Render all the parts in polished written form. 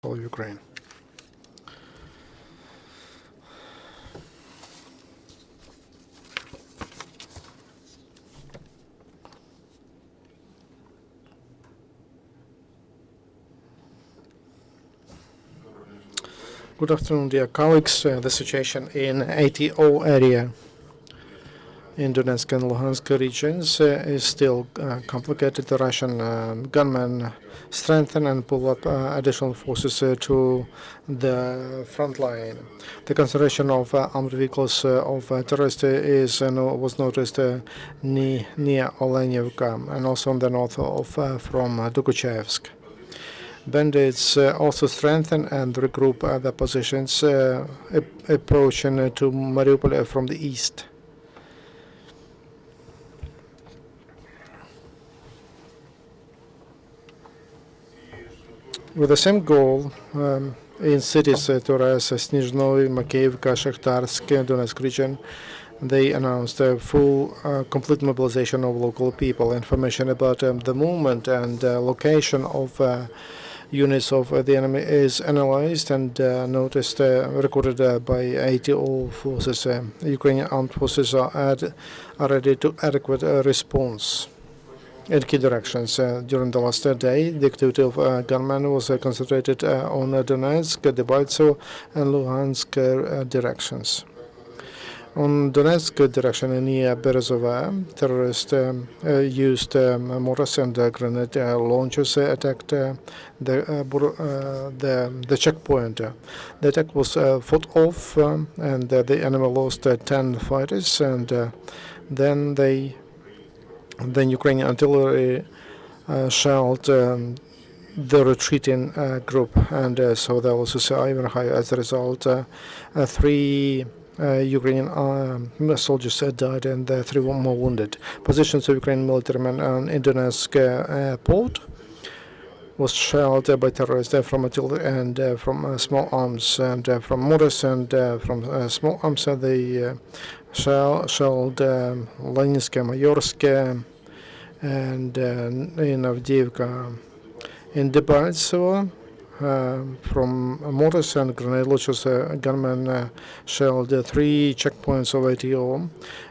of Ukraine. Good afternoon, dear colleagues. The situation in ATO area in Donetsk and Luhansk regions is still complicated. The Russian gunmen strengthen and pull up additional forces to the front line. The concentration of armed vehicles of terrorists was noticed near Olenivka and also on the north of from Tukuchevsk. Bandits also strengthen and regroup other positions approaching to Mariupol from the east. With the same goal, in cities Toras, Snizhnoy, Makeyevka, Shakhtarsk, Donetsk region, they announced a full, complete mobilization of local people. Information about the movement and location of units of the enemy is analyzed and recorded by ATO forces. Ukrainian armed forces are ready to adequate response in key directions. During the last day, the activity of gunmen was concentrated on Donetsk, Debaltseve, and Luhansk directions. On Donetsk direction near Berezova, terrorists used mortars and grenade launchers attacked the checkpoint. The attack was fought off, and the enemy lost 10 fighters, and then Ukrainian artillery shelled the retreating group, and so there was even higher. As a result, 3 Ukrainian soldiers died and 3 were more wounded. Positions of Ukrainian military men in Donetsk airport was shelled by terrorists from artillery and from small arms, and from mortars and from small arms. They shelled Leninsk, Mayorsk, and in Avdiivka. In Debaltseve, from mortars and grenade launchers, gunmen shelled 3 checkpoints of ATO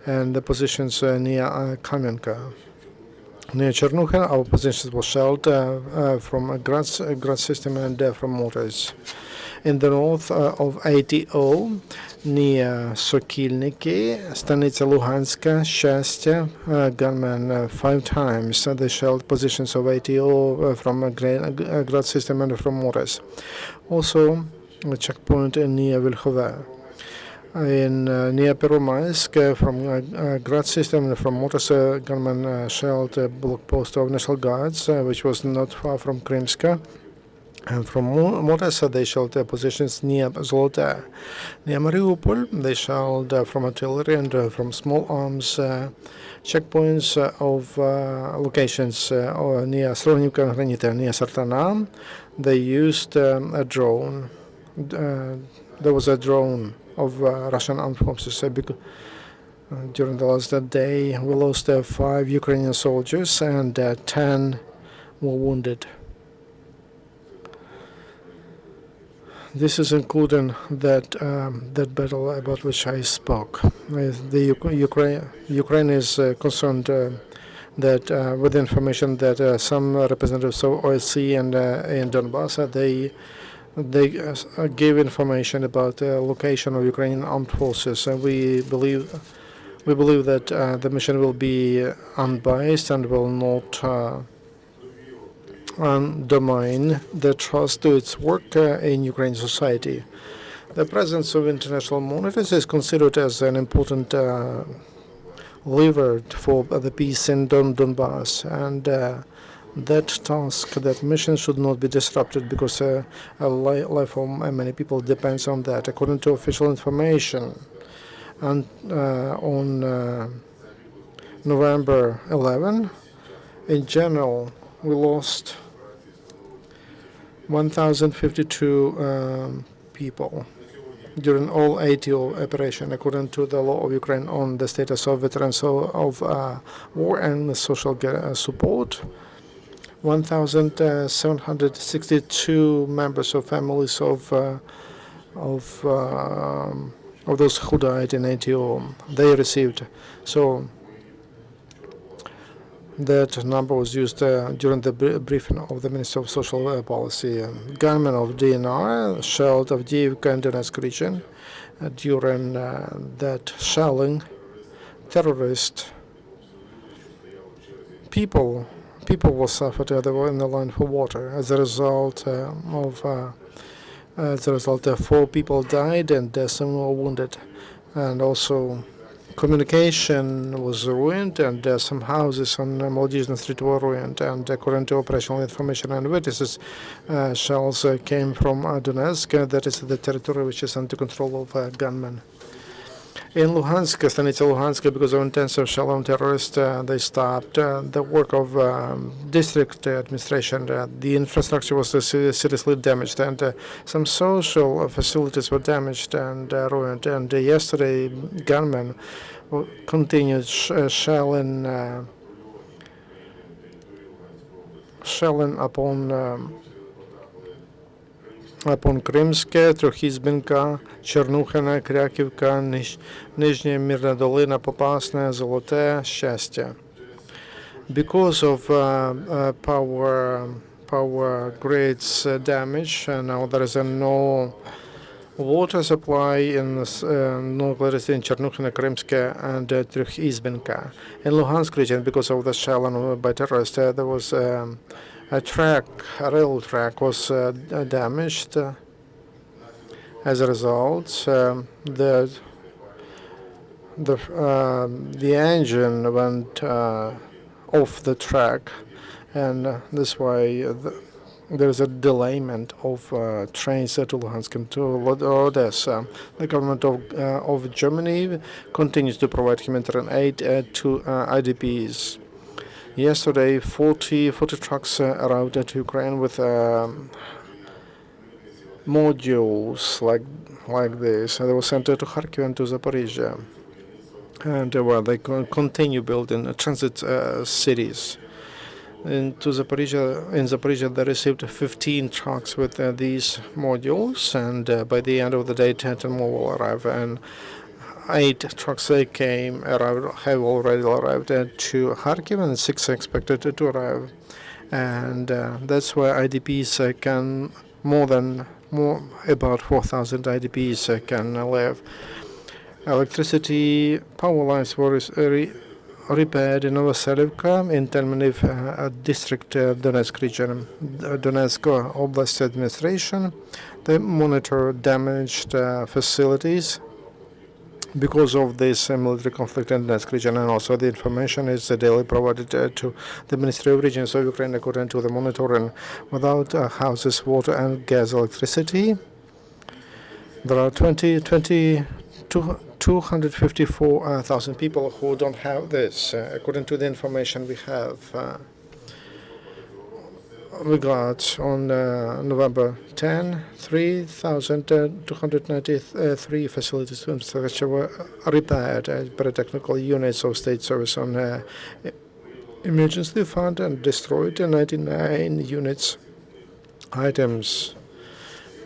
and the positions near Kamenka. Near Chernuhin, our positions were shelled from a grad system and from mortars. In the north of ATO, near Sokilniki, Stanitsa Luhanska, Shastya, gunmen 5 times. They shelled positions of ATO from a grad system and from mortars. Also, a checkpoint near Vilhove. Near Pervomaisk, from grad system and from mortars, gunmen shelled a block post of National Guards, which was not far from Krymska. And from mortars, they shelled positions near Zolota. Near Mariupol, they shelled from artillery and from small arms checkpoints of locations near Srovnivka and Granita. Near Sartana, they used a drone. There was a drone of Russian armed forces. During the last day, we lost 5 Ukrainian soldiers and 10 were wounded. This is including that battle about which I spoke. Ukraine is concerned that with the information that some representatives of OSCE and in Donbass they gave information about the location of Ukrainian armed forces. We believe that the mission will be unbiased and will not undermine the trust to its work in Ukrainian society. The presence of international monitors is considered as an important lever for the peace in Donbass, and that mission should not be disrupted because life of many people depends on that. According to official information, and on November 11, in general, we lost 1,052 people during all ATO operation, according to the law of Ukraine on the status of veterans of war and social support. 1,762 members of families of those who died in ATO. They received. So that number was used during the briefing of the Minister of Social Policy. Gunmen of DNR shelled Avdiivka and Donetsk region. During that shelling, terrorist people were suffered. They were in the line for water. As a result, 4 people died and some were wounded, and also communication was ruined, and some houses on Molodizhny Street were ruined. And according to operational information and witnesses, shells came from Donetsk, that is the territory which is under control of gunmen. In Luhansk, Stanica Luhansk, because of intensive shell on terrorists, they stopped the work of district administration. The infrastructure was seriously damaged, and some social facilities were damaged and ruined. And yesterday, gunmen continued shelling upon Кримське, Трьохізбинка, Чернухина, Кряківка, Нижня Мирна Долина, Попасне, Золоте, Щастя. Because of power grids damage, now there is no water supply in in Chernukhina, Krymske, and Trykh-Izbinka. In Luhansk region, because of the shelling by terrorists, there was a rail track was damaged. As a result, the engine went off the track, and that's why there is a delayment of trains to Luhansk and to Odessa. The government of Germany continues to provide humanitarian aid to IDPs. Yesterday, 40 trucks arrived at Ukraine with modules like this. They were sent to Kharkiv and to Zaporizhia, and they continue building transit cities. In Zaporizhia, they received 15 trucks with these modules, and by the end of the day, 10 more will arrive. And 8 trucks have already arrived to Kharkiv, and 6 are expected to arrive. And that's where IDPs about 4,000 IDPs can live. Electricity power lines were repaired in Novoselivka in Telmaniv district, Donetsk region. Donetsk Oblast administration, they monitor damaged facilities because of this military conflict in Donetsk region, and also the information is daily provided to the Ministry of Regions of Ukraine according to the monitoring. Without houses, water and gas, electricity, there are 254,000 people who don't have this. According to the information we got on November 10, 3,293 facilities were repaired by technical units of state service on emergency fund, and destroyed 99 units items.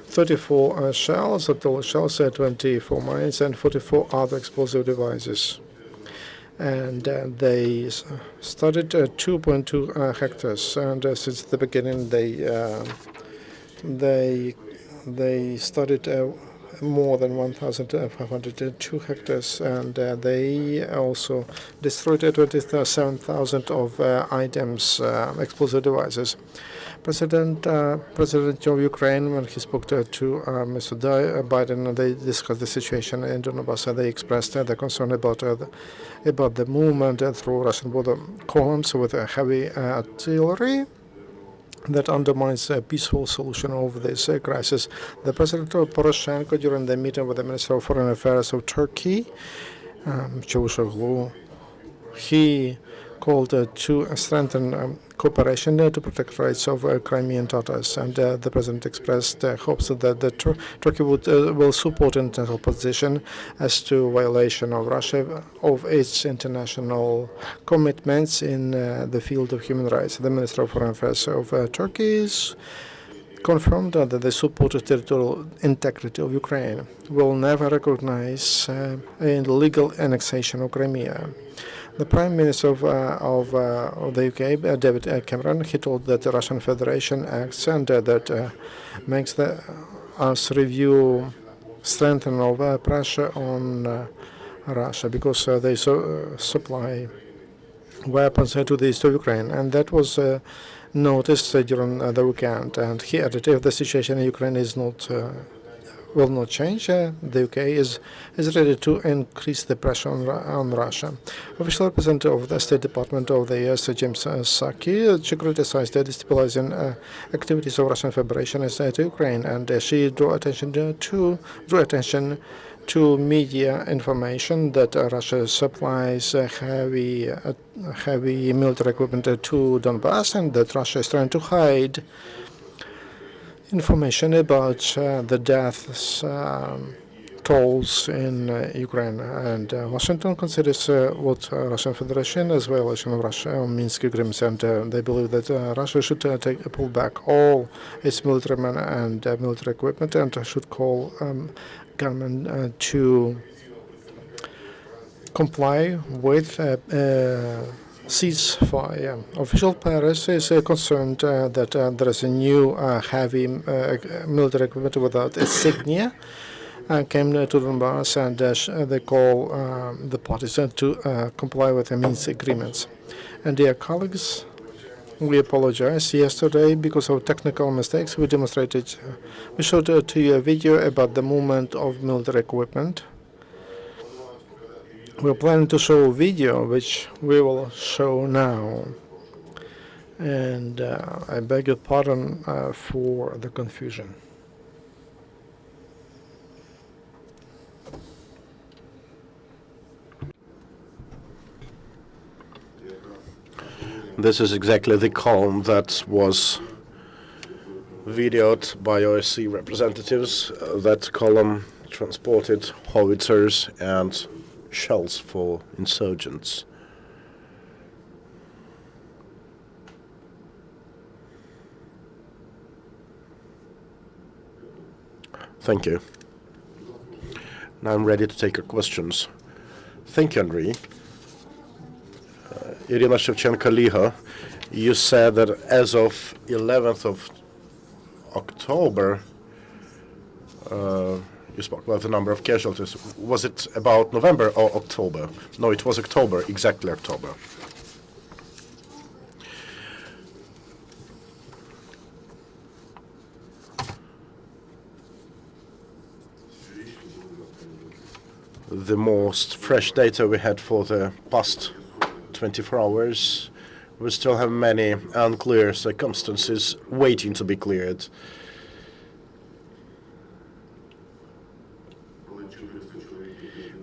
34 shells, 24 mines, and 44 other explosive devices. And they started 2.2 hectares, and since the beginning they started more than 1,502 hectares, and they also destroyed 27,000 of items, explosive devices. President of Ukraine, when he spoke to Mr. Biden, they discussed the situation in Donbass. They expressed their concern about the movement through Russian border columns with heavy artillery that undermines a peaceful solution of this crisis. The President of Poroshenko, during the meeting with the Minister of Foreign Affairs of Turkey, Çavuşoğlu, he called to strengthen cooperation to protect rights of Crimean Tatars, and the president expressed hopes that Turkey will support international position as to violation of Russia of its international commitments in the field of human rights. The Minister of Foreign Affairs of Turkey is confirmed that they support the territorial integrity of Ukraine, will never recognize a legal annexation of Crimea. The Prime Minister of the UK, David Cameron, he told that the Russian Federation acts and that makes us review strengthening of pressure on Russia because they supply weapons to the east of Ukraine, and that was noticed during the weekend. And he added, if the situation in Ukraine is not will not change, the UK is ready to increase the pressure on Russia. Official representative of the State Department of the US, James Psaki, she criticized the destabilizing activities of Russian Federation to Ukraine, and she drew attention to media information that Russia supplies heavy military equipment to Donbass, and that Russia is trying to hide information about the deaths tolls in Ukraine. And Washington considers what Russian Federation as violation of Russia Minsk agreements, and they believe that Russia should pull back all its military men and military equipment, and should call government to comply with ceasefire. Official Paris is concerned that there is a new heavy military equipment without insignia came to Donbass, and they call the parties to comply with the Minsk agreements. And dear colleagues, we apologize. Yesterday, because of technical mistakes, we showed to you a video about the movement of military equipment. We're planning to show a video, which we will show now. And I beg your pardon for the confusion. This is exactly the column that was videoed by OSCE representatives. That column transported howitzers and shells for insurgents. Thank you. Now I'm ready to take your questions. Thank you, Andriy. Irina Shevchenko-Liha, you said that as of 11th of October, you spoke about the number of casualties. Was it about November or October? No, it was October, exactly October. The most fresh data we had for the past 24 hours, we still have many unclear circumstances waiting to be cleared.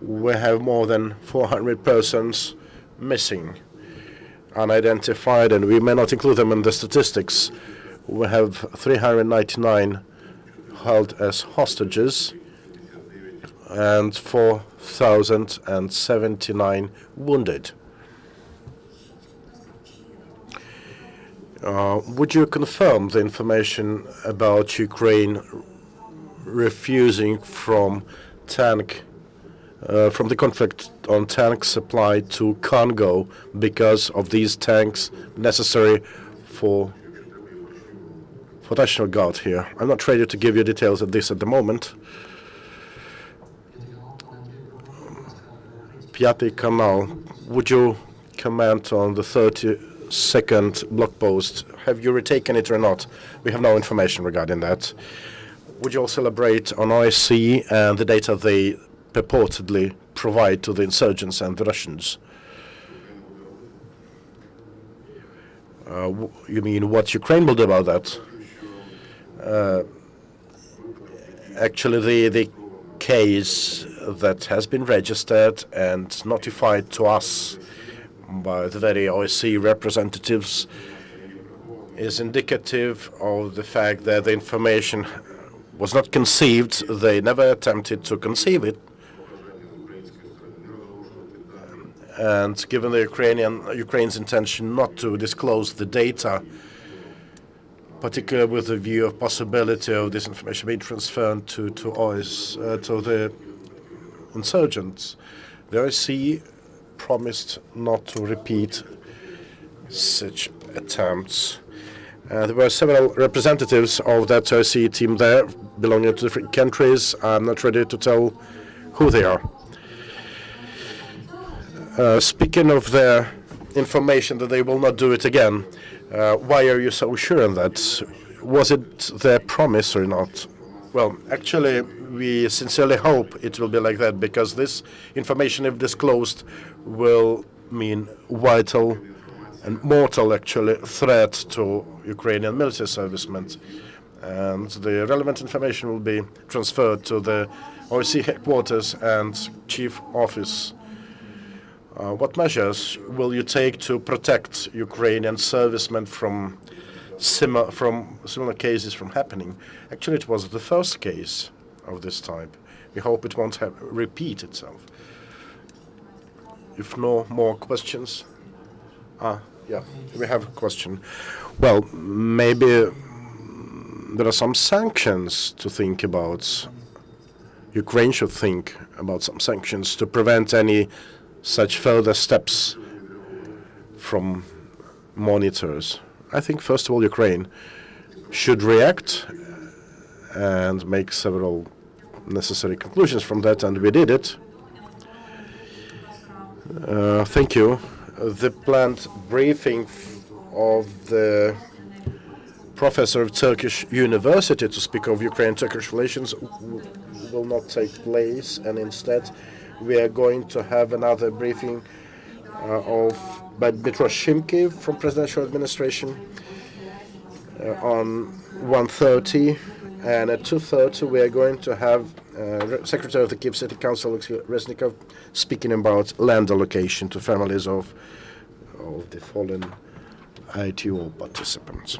We have more than 400 persons missing, unidentified, and we may not include them in the statistics. We have 399 held as hostages and 4,079 wounded. Would you confirm the information about Ukraine refusing from the conflict on tank supply to Congo because of these tanks necessary for National Guard here? I'm not ready to give you details of this at the moment. Piatый Kanal, would you comment on the 32nd blog post? Have you retaken it or not? We have no information regarding that. Would you also elaborate on OSCE and the data they purportedly provide to the insurgents and the Russians? You mean what Ukraine will do about that? Actually, the case that has been registered and notified to us by the very OSCE representatives is indicative of the fact that the information was not conceived. They never attempted to conceive it. And given the Ukraine's intention not to disclose the data, particularly with the view of possibility of this information being transferred to the insurgents, the OSCE promised not to repeat such attempts. There were several representatives of that OSCE team there, belonging to different countries. I'm not ready to tell who they are. Speaking of their information that they will not do it again, why are you so sure on that? Was it their promise or not? Well, actually, we sincerely hope it will be like that, because this information, if disclosed, will mean vital and mortal, actually, threat to Ukrainian military servicemen. And the relevant information will be transferred to the OSCE headquarters and chief office. What measures will you take to protect Ukrainian servicemen from similar cases from happening? Actually, it was the first case of this type. We hope it won't repeat itself. If no more questions, yeah, we have a question. Well, maybe there are some sanctions to think about. Ukraine should think about some sanctions to prevent any such further steps from monitors. I think, first of all, Ukraine should react and make several necessary conclusions from that, and we did it. Thank you. The planned briefing of the professor of Turkish University to speak of Ukraine-Turkish relations will not take place, and instead we are going to have another briefing by Dmytro Shimkiv from Presidential Administration on 1:30, and at 2:30 we are going to have Secretary of the Kyiv City Council, Alexei Reznikov, speaking about land allocation to families of the fallen ITO participants.